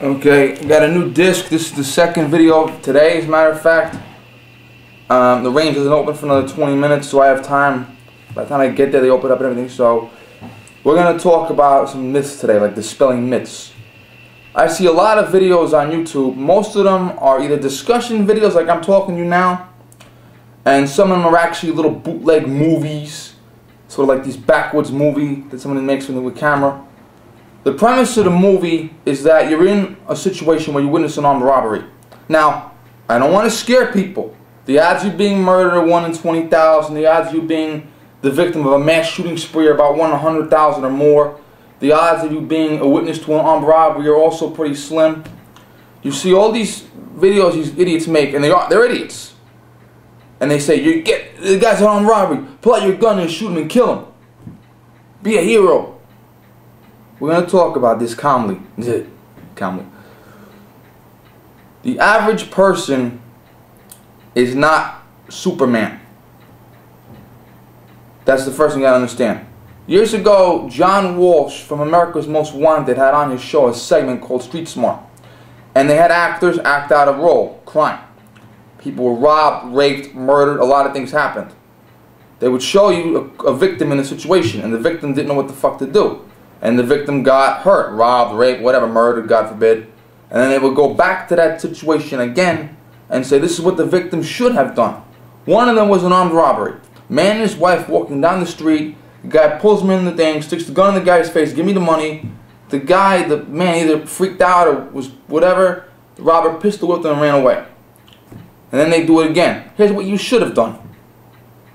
Okay, got a new disc. This is the second video of today, as a matter of fact. The range isn't open for another 20 minutes, so I have time. By the time I get there, they open up and everything. So we're going to talk about some myths today, like dispelling myths. I see a lot of videos on YouTube. Most of them are either discussion videos, like I'm talking to you now, and some of them are actually little bootleg movies, sort of like these backwoods movie that someone makes with a camera. The premise of the movie is that you're in a situation where you witness an armed robbery. Now, I don't want to scare people. The odds of you being murdered are 1 in 20,000. The odds of you being the victim of a mass shooting spree are about 1 in 100,000 or more. The odds of you being a witness to an armed robbery are also pretty slim. You see all these videos these idiots make, and they're idiots. And they say, the guy's an armed robbery. Pull out your gun and shoot him and kill him. Be a hero. We're going to talk about this calmly. Calmly. The average person is not Superman. That's the first thing you got to understand. Years ago, John Walsh from America's Most Wanted had on his show a segment called Street Smart. And they had actors act out a role, crime. People were robbed, raped, murdered, a lot of things happened. They would show you a victim in a situation, and the victim didn't know what the fuck to do. And the victim got hurt, robbed, raped, whatever, murdered, God forbid. And then they would go back to that situation again and say, this is what the victim should have done. One of them was an armed robbery. Man and his wife walking down the street. The guy pulls him in the thing, sticks the gun in the guy's face, give me the money. The man either freaked out or was whatever. The robber pistol whipped him and ran away. And then they do it again. Here's what you should have done.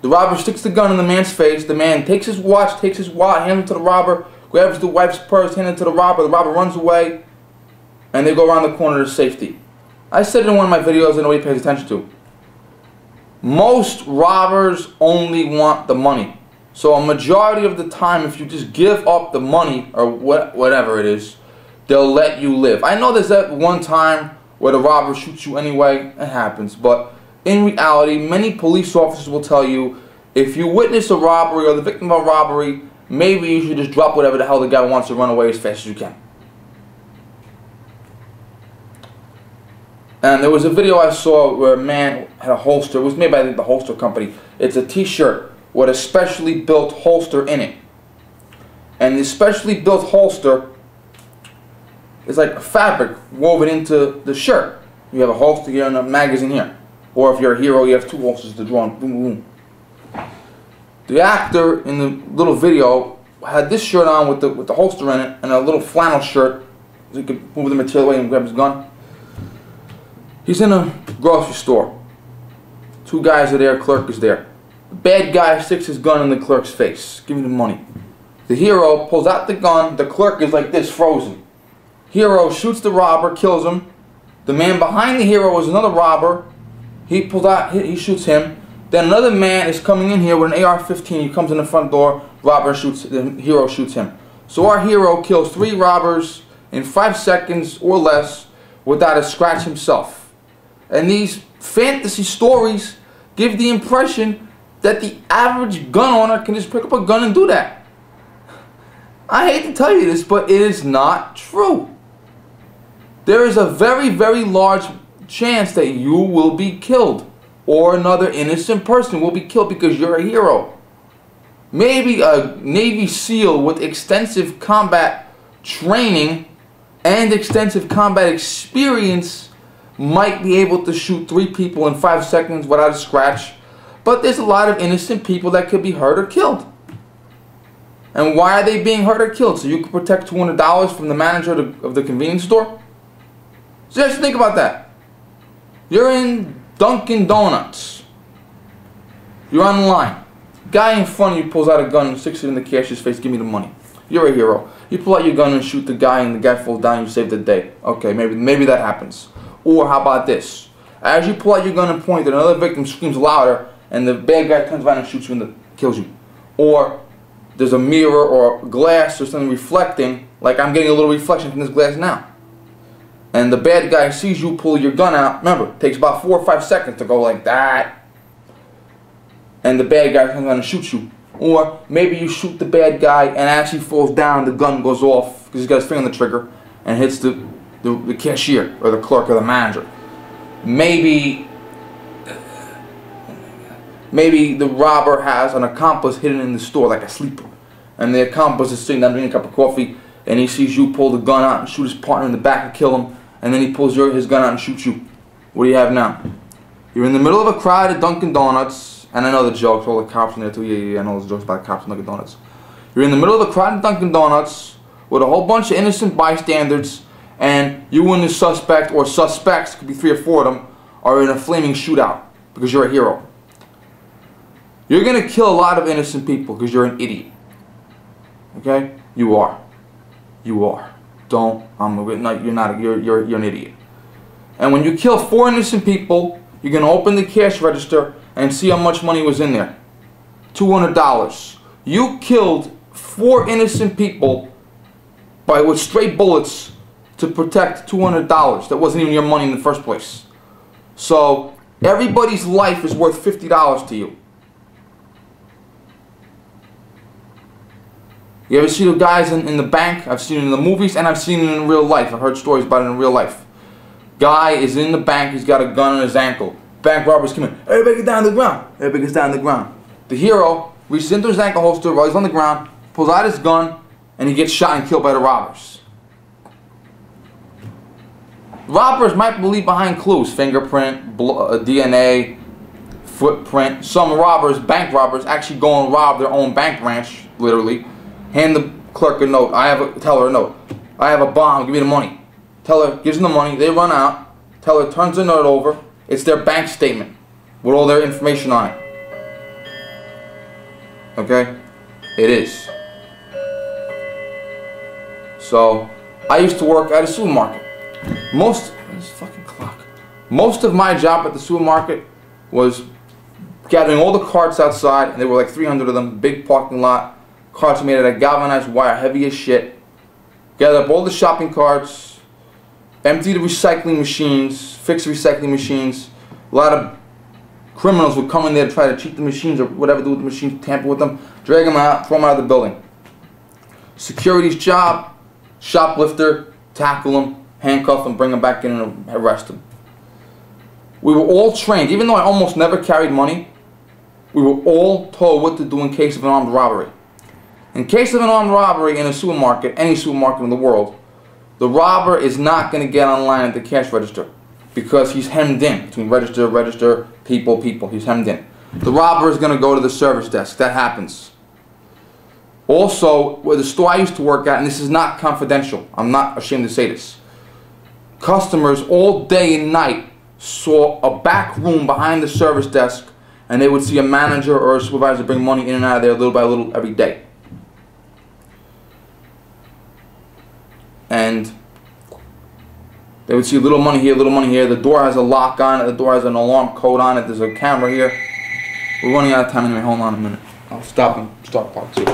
The robber sticks the gun in the man's face. The man takes his watch, hands it to the robber, grabs the wife's purse, hands it to the robber runs away, and they go around the corner to safety. I said it in one of my videos that nobody pays attention to. Most robbers only want the money. So a majority of the time, if you just give up the money, or whatever it is, they'll let you live. I know there's that one time where the robber shoots you anyway. It happens. But in reality, many police officers will tell you, if you witness a robbery or the victim of a robbery, maybe you should just drop whatever the hell the guy wants to run away as fast as you can. And there was a video I saw where a man had a holster. It was made by the holster company. It's a t-shirt with a specially built holster in it. And the specially built holster is like fabric woven into the shirt. You have a holster here and a magazine here. Or if you're a hero, you have two holsters to draw on. Boom, boom, boom. The actor in the little video had this shirt on with the holster in it and a little flannel shirt so he could move the material away and grab his gun. He's in a grocery store. Two guys are there, clerk is there. The bad guy sticks his gun in the clerk's face. Give me the money. The hero pulls out the gun. The clerk is like this, frozen. Hero shoots the robber, kills him. The man behind the hero is another robber. He pulls out, he shoots him. Then another man is coming in here with an AR-15. He comes in the front door. Robber shoots. The hero shoots him. So our hero kills 3 robbers in 5 seconds or less without a scratch himself. And these fantasy stories give the impression that the average gun owner can just pick up a gun and do that. I hate to tell you this, but it is not true. There is a very, very large chance that you will be killed, or another innocent person will be killed because you're a hero. Maybe a Navy SEAL with extensive combat training and extensive combat experience might be able to shoot 3 people in 5 seconds without a scratch. But there's a lot of innocent people that could be hurt or killed. And why are they being hurt or killed? So you can protect $200 from the manager of the convenience store? So just think about that. You're in Dunkin' Donuts. You're on the line. Guy in front of you pulls out a gun and sticks it in the cashier's face. Give me the money. You're a hero. You pull out your gun and shoot the guy, and the guy falls down and you save the day. Okay, maybe that happens. Or how about this? As you pull out your gun and point it, another victim screams louder, and the bad guy turns around and shoots you and kills you. Or there's a mirror or glass or something reflecting, like I'm getting a little reflection from this glass now. And the bad guy sees you pull your gun out. Remember, it takes about 4 or 5 seconds to go like that. And the bad guy comes around and shoots you. Or maybe you shoot the bad guy and as he falls down, the gun goes off because he's got his finger on the trigger. and hits the cashier or the clerk or the manager. Maybe the robber has an accomplice hidden in the store, like a sleeper, and the accomplice is sitting down drinking a cup of coffee, and he sees you pull the gun out and shoot his partner in the back and kill him, and then he pulls his gun out and shoots you. What do you have now? You're in the middle of a crowd at Dunkin' Donuts, and I know the jokes, all the cops in there too. Yeah, I know those jokes about cops at Dunkin' Donuts. You're in the middle of a crowd at Dunkin' Donuts with a whole bunch of innocent bystanders, and you and the suspect, or suspects, could be 3 or 4 of them, are in a flaming shootout because you're a hero. You're gonna kill a lot of innocent people because you're an idiot. Okay? You are. You are. Don't. You're not. You're an idiot. And when you kill 4 innocent people, you're gonna open the cash register and see how much money was in there. $200. You killed 4 innocent people with straight bullets to protect $200. That wasn't even your money in the first place. So everybody's life is worth $50 to you. You ever see the guys in the bank? I've seen it in the movies, and I've seen it in real life. I've heard stories about it in real life. Guy is in the bank, he's got a gun on his ankle. Bank robbers come in. Everybody get down on the ground. Everybody gets down on the ground. The hero reaches into his ankle holster while he's on the ground, pulls out his gun, and he gets shot and killed by the robbers. Robbers might leave behind clues, fingerprint, DNA, footprint. Some robbers, bank robbers, actually go and rob their own bank branch, literally. Hand the clerk a note. Tell her a note. I have a bomb, give me the money. Tell her, gives them the money, they run out. Tell her, turns the note over. It's their bank statement with all their information on it. Okay? It is. So, I used to work at a supermarket. Most of my job at the supermarket was gathering all the carts outside, and there were like 300 of them, big parking lot. Carts made out of galvanized wire, heavy as shit. Gather up all the shopping carts, empty the recycling machines, fix recycling machines. A lot of criminals would come in there to try to cheat the machines or whatever, do with the machines, tamper with them, drag them out, throw them out of the building. Security's job, shoplifter, tackle them, handcuff them, bring them back in and arrest them. We were all trained, even though I almost never carried money, we were all told what to do in case of an armed robbery. In case of an armed robbery in a supermarket, any supermarket in the world, the robber is not going to get online at the cash register because he's hemmed in between register, people. He's hemmed in. The robber is going to go to the service desk. That happens. Also, where the store I used to work at, and this is not confidential, I'm not ashamed to say this, customers all day and night saw a back room behind the service desk, and they would see a manager or a supervisor bring money in and out of there little by little every day. And they would see a little money here, little money here. The door has a lock on it. The door has an alarm code on it. There's a camera here. We're running out of time anyway. Hold on a minute. I'll stop and start part 2.